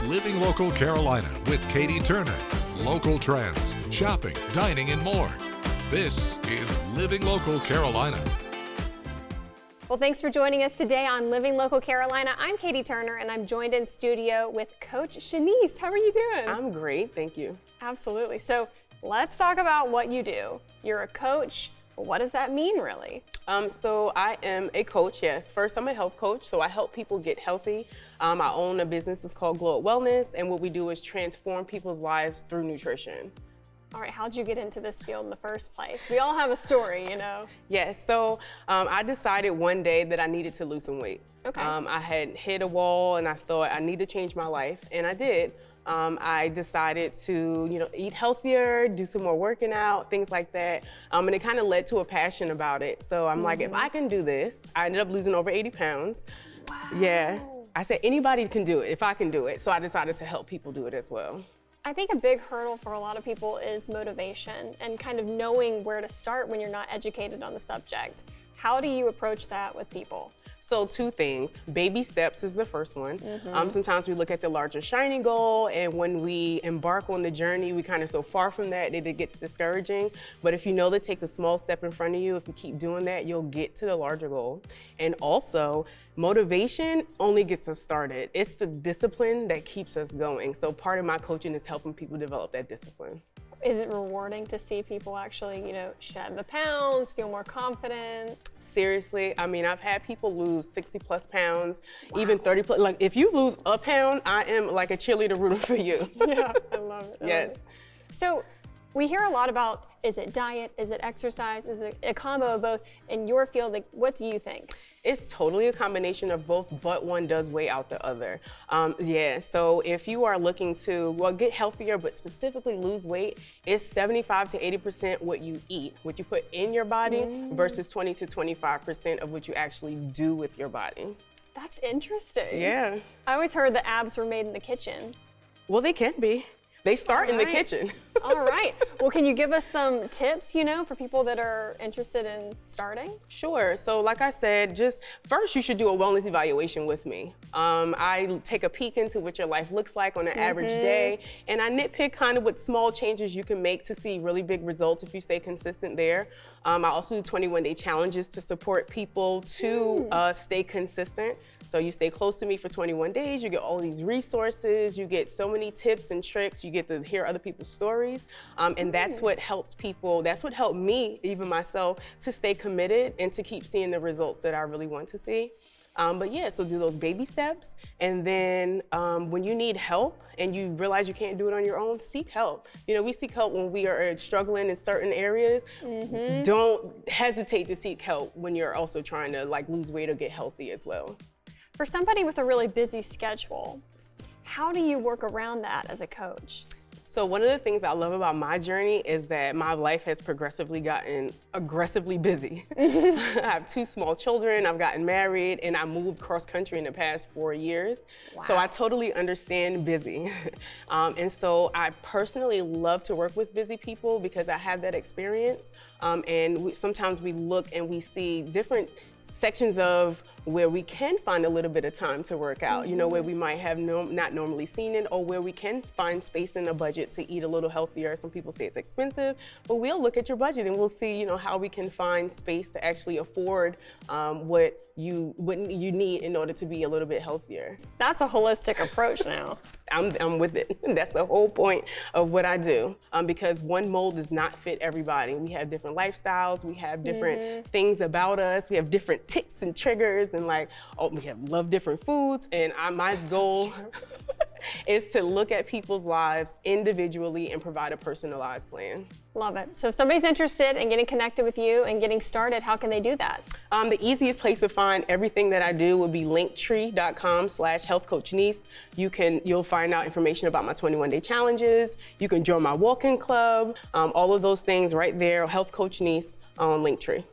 Living Local Carolina with Katie Turner. Local trends, shopping, dining, and more. This is Living Local Carolina. Well, thanks for joining us today on Living Local Carolina. I'm Katie Turner, and I'm joined in studio with Coach Shanice. How are you doing? I'm great, thank you. Absolutely. So let's talk about what you do. You're a coach. What does that mean, really? So I am a coach, yes. First, I'm a health coach, so I help people get healthy. I own a business, it's called Glow Up Wellness, and what we do is transform people's lives through nutrition. All right, how'd you get into this field in the first place? We all have a story, you know. Yes, so I decided one day that I needed to lose some weight. Okay. I had hit a wall and I thought I need to change my life, and I did. I decided to, eat healthier, do some more working out, things like that. And it kind of led to a passion about it. So I'm like, if I can do this, I ended up losing over 80 pounds. Wow. Yeah. I said, anybody can do it if I can do it. So I decided to help people do it as well. I think a big hurdle for a lot of people is motivation and kind of knowing where to start when you're not educated on the subject. How do you approach that with people? So two things. Baby steps is the first one. Sometimes we look at the larger shiny goal, and when we embark on the journey, we kind of so far from that it gets discouraging. But if you know to take the small step in front of you, if you keep doing that, you'll get to the larger goal. And also, motivation only gets us started. It's the discipline that keeps us going. So part of my coaching is helping people develop that discipline. Is it rewarding to see people actually, shed the pounds, feel more confident? Seriously, I mean, I've had people lose 60 plus pounds, even 30 plus. Like, if you lose a pound, I am like a cheerleader rooting for you. Yeah, I love it. Yes. So we hear a lot about, is it diet, is it exercise, is it a combo of both? In your field, what do you think? It's totally a combination of both, but one does weigh out the other. So if you are looking to, get healthier, but specifically lose weight, it's 75 to 80% what you eat, what you put in your body, versus 20 to 25% of what you actually do with your body. That's interesting. Yeah. I always heard the abs were made in the kitchen. Well, they can be. They start in the kitchen. All right. Well, can you give us some tips, for people that are interested in starting? Sure. So like I said, just first you should do a wellness evaluation with me. I take a peek into what your life looks like on an average day, and I nitpick kind of what small changes you can make to see really big results if you stay consistent there. I also do 21-day challenges to support people to stay consistent. So you stay close to me for 21 days, you get all these resources, you get so many tips and tricks, you get to hear other people's stories. And that's what helps people, that's what helped me, even myself, to stay committed and to keep seeing the results that I really want to see. So do those baby steps. And then when you need help and you realize you can't do it on your own, seek help. We seek help when we are struggling in certain areas. Don't hesitate to seek help when you're also trying to lose weight or get healthy as well. For somebody with a really busy schedule, how do you work around that as a coach? So one of the things I love about my journey is that my life has progressively gotten aggressively busy. I have 2 small children, I've gotten married, and I moved cross country in the past 4 years. Wow. So I totally understand busy. And so I personally love to work with busy people because I have that experience. Sometimes we look and we see different sections of where we can find a little bit of time to work out, where we might have not normally seen it, or where we can find space in a budget to eat a little healthier. Some people say it's expensive, but we'll look at your budget and we'll see, how we can find space to actually afford what you need in order to be a little bit healthier. That's a holistic approach now. I'm with it. That's the whole point of what I do, because one mold does not fit everybody. We have different lifestyles, we have different things about us, we have different ticks and triggers, and we love different foods. And my goal is to look at people's lives individually and provide a personalized plan. Love it. So if somebody's interested in getting connected with you and getting started, how can they do that? The easiest place to find everything that I do would be linktree.com/healthcoachniece. You'll find out information about my 21-day challenges. You can join my walk-in club. All of those things right there, Health Coach Niece on Linktree.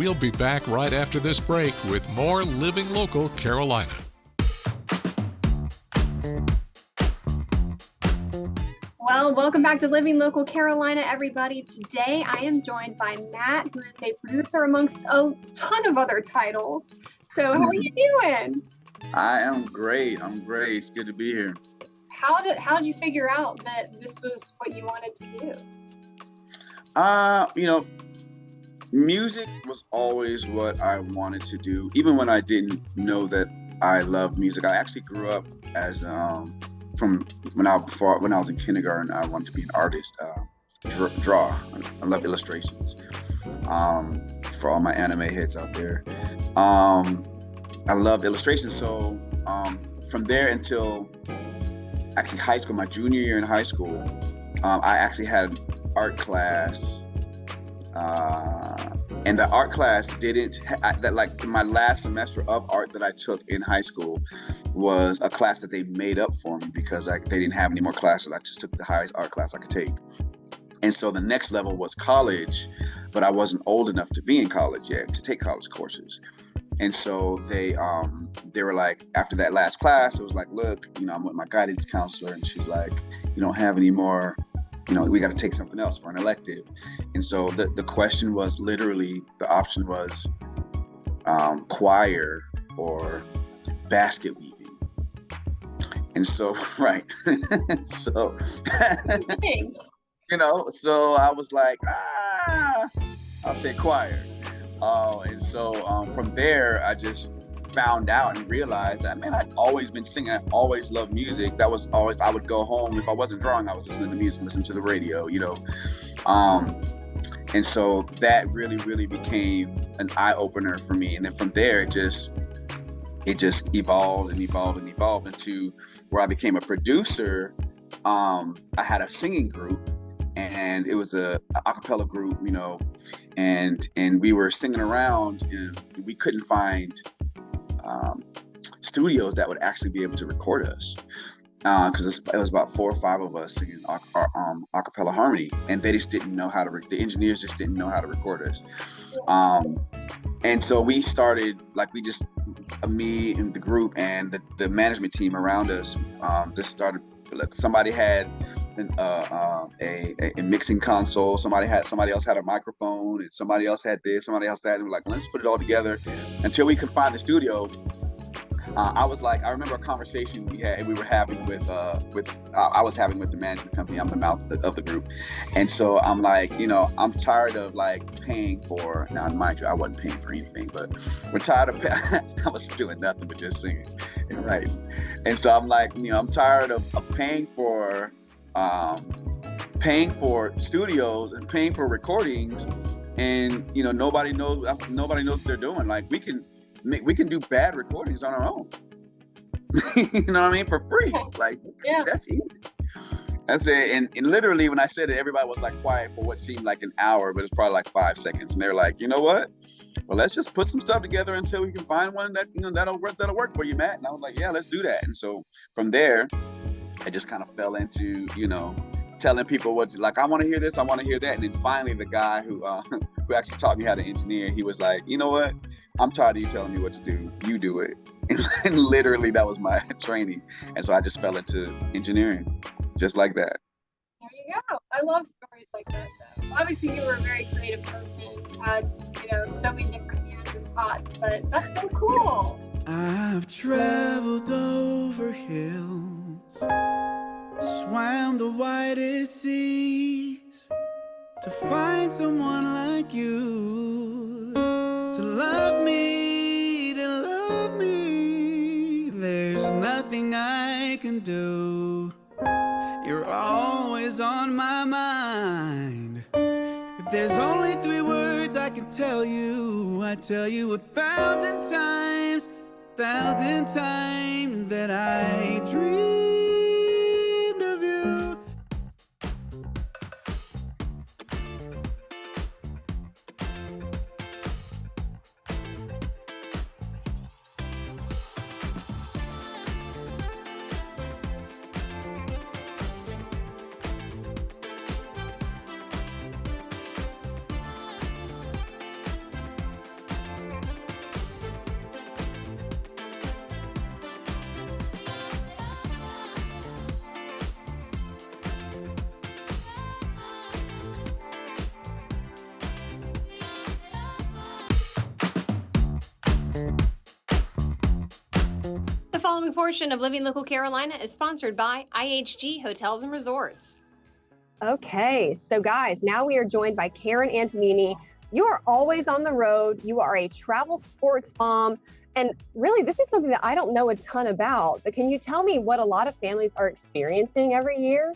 We'll be back right after this break with more Living Local Carolina. Well, welcome back to Living Local Carolina, everybody. Today I am joined by Matt, who is a producer amongst a ton of other titles. So how are you doing? I am great. I'm great. It's good to be here. How did you figure out that this was what you wanted to do? Music was always what I wanted to do, even when I didn't know that I loved music. I actually grew up as from when I was in kindergarten. I wanted to be an artist, draw. I love illustrations. For all my anime heads out there, I loved illustrations. So from there until actually high school, my junior year in high school, I actually had an art class. And the art class my last semester of art that I took in high school was a class that they made up for me because they didn't have any more classes. I just took the highest art class I could take. And so the next level was college, but I wasn't old enough to be in college yet to take college courses. And so they were like, after that last class, it was like, look, I'm with my guidance counselor, and she's like, you don't have any more, we got to take something else for an elective. And so the question was literally, the option was choir or basket weaving. And so, right. So, Thanks. So I was like, I'll take choir. And so from there, I just found out and realized that, man, I'd always been singing. I always loved music. That was always, I would go home. If I wasn't drawing, I was listening to music, listening to the radio, And so that really, really became an eye opener for me. And then from there, it just evolved and evolved and evolved into where I became a producer. I had a singing group, and it was a cappella group, and we were singing around, and we couldn't find studios that would actually be able to record us, because it was about 4 or 5 of us singing a cappella harmony, and they just didn't know how to. The engineers just didn't know how to record us, and so we started me and the group and the management team around us just started. Somebody had a mixing console, somebody else had a microphone, and somebody else had this, somebody else that, and we're like, let's put it all together until we could find the studio. I remember a conversation we were having I was having with the management company. I'm the mouth of the group. And so I'm like, I'm tired of paying for, now mind you, I wasn't paying for anything, but we're tired of I was doing nothing but just singing and writing. And so I'm like, I'm tired of paying for studios and paying for recordings, and nobody knows what they're doing. Like, we can do bad recordings on our own. You know what I mean? For free. Yeah. That's easy. That's it. And literally, when I said it, everybody was quiet for what seemed like an hour, but it's probably 5 seconds. And they're like, you know what? Well, let's just put some stuff together until we can find one that, that'll work for you, Matt. And I was like, yeah, let's do that. And so from there, I just kind of fell into, telling people I want to hear this, I want to hear that. And then finally, the guy who actually taught me how to engineer, he was like, you know what? I'm tired of you telling me what to do. You do it. And literally, that was my training. And so I just fell into engineering, just like that. There you go. I love stories like that, though. Obviously, you were a very creative person. You had, so many different hands and thoughts, but that's so cool. I've traveled over hills, swam the widest seas to find someone like you, to love me, to love me. There's nothing I can do. You're always on my mind. If there's only 3 words I can tell you, I tell you 1,000 times, 1,000 times that I dreamed of you. The following portion of Living Local Carolina is sponsored by IHG Hotels and Resorts. Okay, so guys, now we are joined by Karen Antonini. You are always on the road. You are a travel sports mom. And really, this is something that I don't know a ton about. But can you tell me what a lot of families are experiencing every year?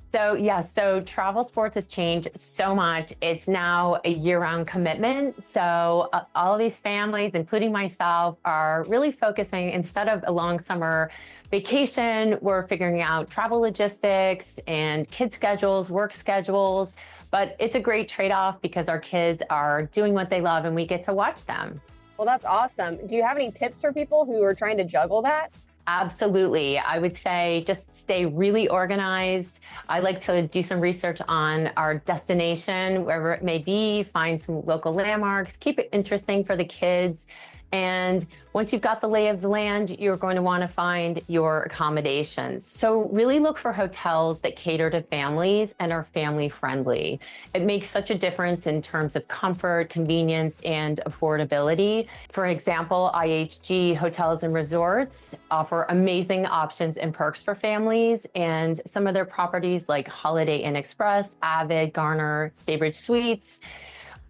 So travel sports has changed so much. It's now a year-round commitment. So all of these families, including myself, are really focusing, instead of a long summer vacation, we're figuring out travel logistics and kid schedules, work schedules. But it's a great trade-off because our kids are doing what they love and we get to watch them. Well, that's awesome. Do you have any tips for people who are trying to juggle that? Absolutely. I would say just stay really organized. I like to do some research on our destination, wherever it may be, find some local landmarks, keep it interesting for the kids. And once you've got the lay of the land, you're going to want to find your accommodations. So really look for hotels that cater to families and are family friendly. It makes such a difference in terms of comfort, convenience, and affordability. For example, IHG Hotels and Resorts offer amazing options and perks for families, and some of their properties like Holiday Inn Express, Avid, Garner, Staybridge Suites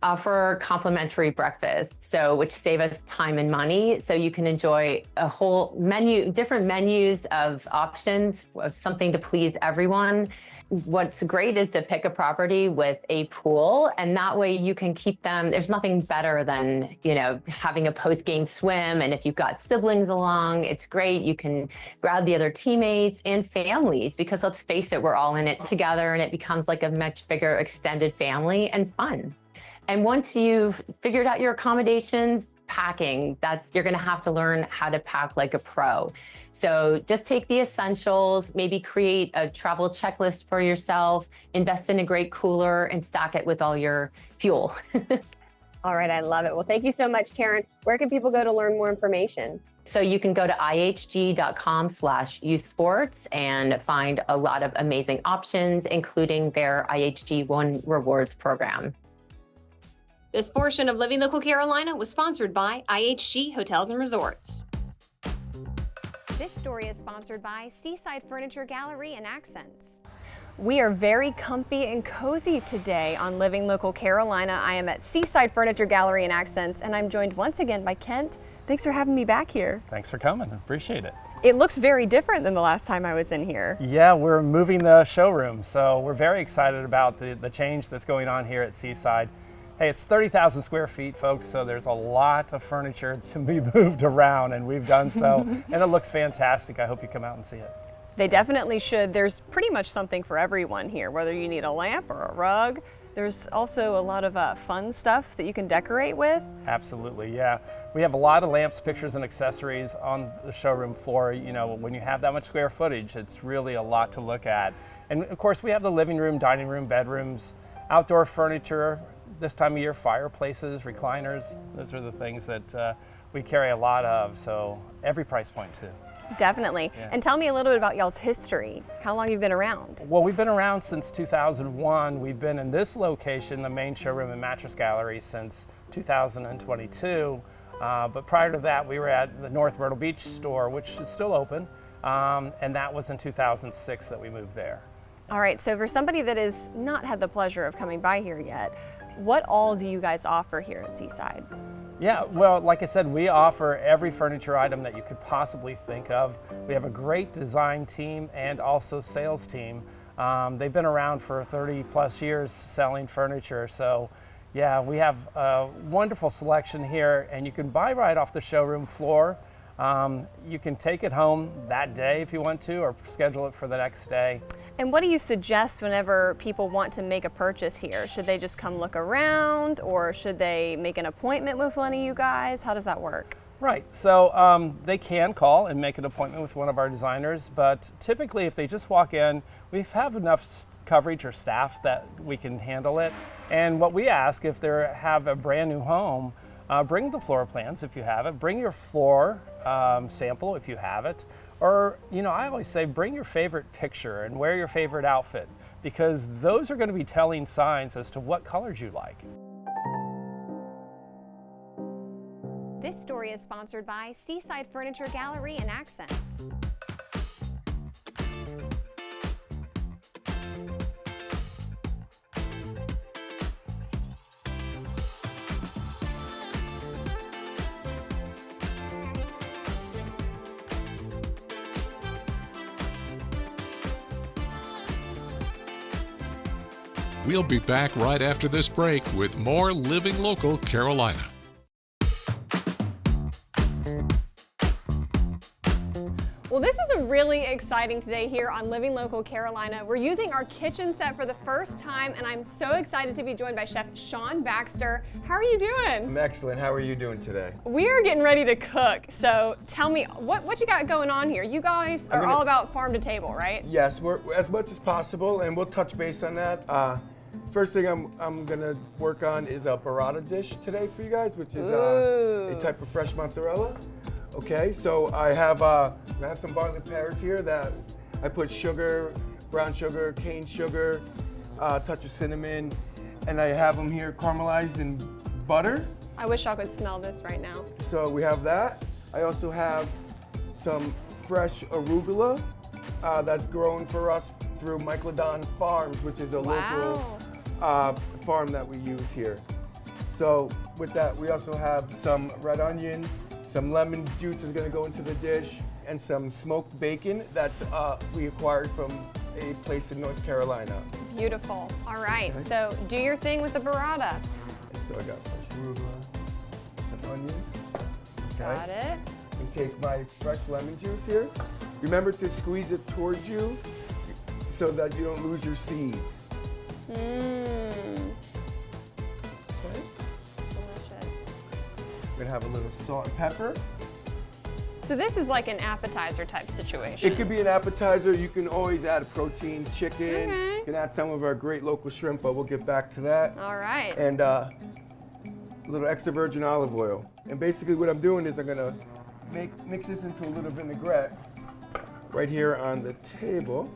offer complimentary breakfast, which save us time and money. So you can enjoy a whole menu, different menus of options, of something to please everyone. What's great is to pick a property with a pool, and that way you can keep them. There's nothing better than, having a post-game swim. And if you've got siblings along, it's great. You can grab the other teammates and families, because let's face it, we're all in it together and it becomes like a much bigger extended family and fun. And once you've figured out your accommodations, packing, you're gonna have to learn how to pack like a pro. So just take the essentials, maybe create a travel checklist for yourself, invest in a great cooler, and stock it with all your fuel. All right, I love it. Well, thank you so much, Karen. Where can people go to learn more information? So you can go to ihg.com/youthsports and find a lot of amazing options, including their IHG One Rewards program. This portion of Living Local Carolina was sponsored by IHG Hotels and Resorts. This story is sponsored by Seaside Furniture Gallery and Accents. We are very comfy and cozy today on Living Local Carolina. I am at Seaside Furniture Gallery and Accents, and I'm joined once again by Kent. Thanks for having me back here. Thanks for coming. Appreciate it. It looks very different than the last time I was in here. Yeah, we're moving the showroom, so we're very excited about the change that's going on here at Seaside. Hey, it's 30,000 square feet, folks, so there's a lot of furniture to be moved around, and we've done so, and it looks fantastic. I hope you come out and see it. They definitely should. There's pretty much something for everyone here, whether you need a lamp or a rug. There's also a lot of fun stuff that you can decorate with. Absolutely, yeah. We have a lot of lamps, pictures, and accessories on the showroom floor. When you have that much square footage, it's really a lot to look at. And of course, we have the living room, dining room, bedrooms, outdoor furniture. This time of year, fireplaces, recliners, those are the things that we carry a lot of, so every price point too. Definitely. Yeah. And tell me a little bit about y'all's history, how long you've been around. Well, we've been around since 2001. We've been in this location, the main showroom and mattress gallery, since 2022. But prior to that, we were at the North Myrtle Beach store, which is still open, and that was in 2006 that we moved there. All right, so for somebody that has not had the pleasure of coming by here yet, what all do you guys offer here at Seaside? Yeah, well, like I said, we offer every furniture item that you could possibly think of. We have a great design team and also sales team. They've been around for 30 plus years selling furniture. So yeah, we have a wonderful selection here, and you can buy right off the showroom floor. You can take it home that day if you want to, or schedule it for the next day. And what do you suggest whenever people want to make a purchase here? Should they just come look around, or should they make an appointment with one of you guys? How does that work? Right, so they can call and make an appointment with one of our designers, but typically if they just walk in, we have enough coverage or staff that we can handle it. And what we ask, if they have a brand new home, bring the floor plans if you have it, bring your floor sample if you have it, or, I always say bring your favorite picture and wear your favorite outfit, because those are going to be telling signs as to what colors you like. This story is sponsored by Seaside Furniture Gallery and Accents. We'll be back right after this break with more Living Local Carolina. Well, this is a really exciting today here on Living Local Carolina. We're using our kitchen set for the first time, and I'm so excited to be joined by Chef Sean Baxter. How are you doing? I'm excellent. How are you doing today? We're getting ready to cook, so tell me, what you got going on here? You guys are all about farm to table, right? Yes, we're as much as possible, and we'll touch base on that. First thing I'm gonna work on is a burrata dish today for you guys, which is a type of fresh mozzarella. Okay, so I have some barley pears here that I put sugar, brown sugar, cane sugar, a touch of cinnamon, and I have them here caramelized in butter. I wish y'all could smell this right now. So we have that. I also have some fresh arugula that's grown for us through Myclodon Farms, which is a local farm that we use here. So with that, we also have some red onion, some lemon juice is gonna go into the dish, and some smoked bacon that we acquired from a place in North Carolina. Beautiful. All right, so do your thing with the burrata. So I got fresh arugula, some onions. Okay. Got it. And take my fresh lemon juice here. Remember to squeeze it towards you so that you don't lose your seeds. Mmm. Okay. Delicious. We're gonna have a little salt and pepper. So this is like an appetizer type situation. It could be an appetizer. You can always add a protein, chicken. Okay. You can add some of our great local shrimp, but we'll get back to that. All right. And a little extra virgin olive oil. And basically what I'm doing is I'm gonna mix this into a little vinaigrette right here on the table.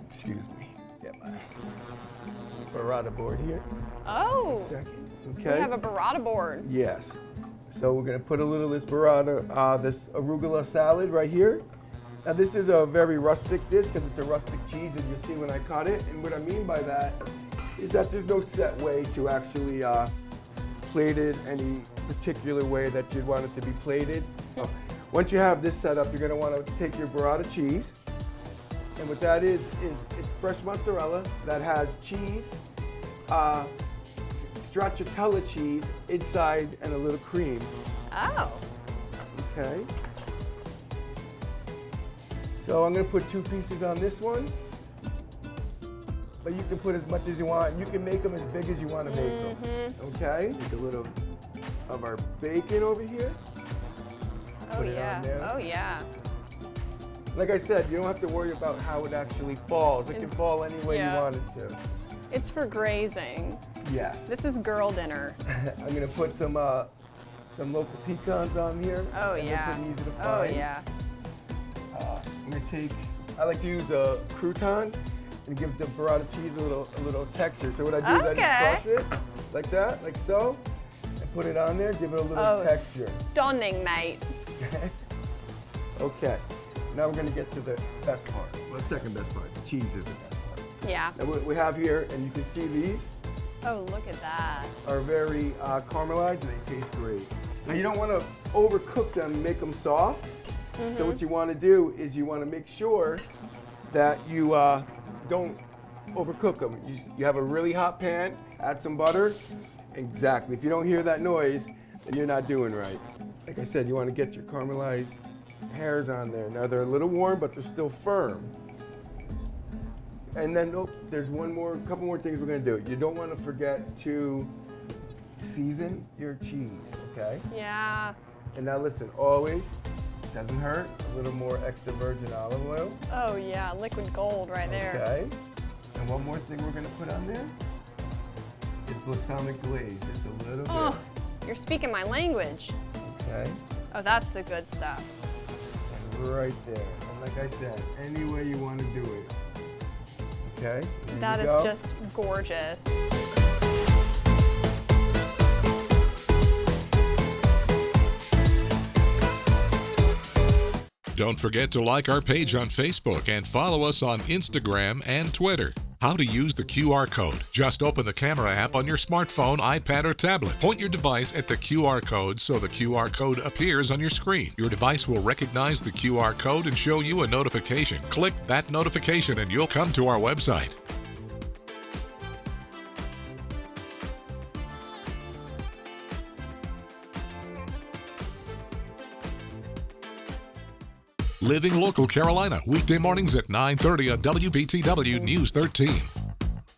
Excuse me. Get my burrata board here. Oh. Second. We Okay. have a burrata board. Yes. So we're gonna put a little of this burrata, this arugula salad right here. Now this is a very rustic dish because it's a rustic cheese, and you'll see when I cut it. And what I mean by that is that there's no set way to actually plate it any particular way that you'd want it to be plated. Once you have this set up, you're gonna want to take your burrata cheese. And what that is it's fresh mozzarella that has cheese, stracciatella cheese inside and a little cream. Oh. Okay. So I'm gonna put 2 pieces on this one, but you can put as much as you want. You can make them as big as you want to make them. Okay. Take a little of our bacon over here. Oh Put it yeah. on there. Oh yeah. Like I said, you don't have to worry about how it actually falls. It can fall any way you want it to. It's for grazing. Yes. This is girl dinner. I'm gonna put some local pecans on here. Oh and yeah. they're pretty easy to Oh find. yeah. I'm gonna I like to use a crouton and give the burrata cheese a little texture. So what I do is I just crush it like that, like so, and put it on there, give it a little texture. Stunning, mate. Okay. Now we're gonna get to the best part. Well, the second best part. The cheese is the best part. Yeah. Now what we have here, and you can see these, Oh, look at that. are very caramelized and they taste great. Now you don't want to overcook them and make them soft. So what you want to do is you want to make sure that you don't overcook them. You have a really hot pan, add some butter. Exactly. If you don't hear that noise, then you're not doing right. Like I said, you want to get your caramelized pears on there. Now they're a little warm, but they're still firm. And then there's couple more things we're gonna do. You don't want to forget to season your cheese, okay? Yeah. And now listen, always, doesn't hurt, a little more extra virgin olive oil. Oh yeah, liquid gold right there. Okay. And one more thing we're gonna put on there is balsamic glaze, just a little Oh, bit. you're speaking my language. Okay. Oh, that's the good stuff. And right there. And like I said, any way you want to do it. Okay. There That you is go. just gorgeous. Don't forget to like our page on Facebook and follow us on Instagram and Twitter. How to use the QR code. Just open the camera app on your smartphone, iPad, or tablet. Point your device at the QR code so the QR code appears on your screen. Your device will recognize the QR code and show you a notification. Click that notification and you'll come to our website. Living Local Carolina, weekday mornings at 9:30 on WBTW News 13.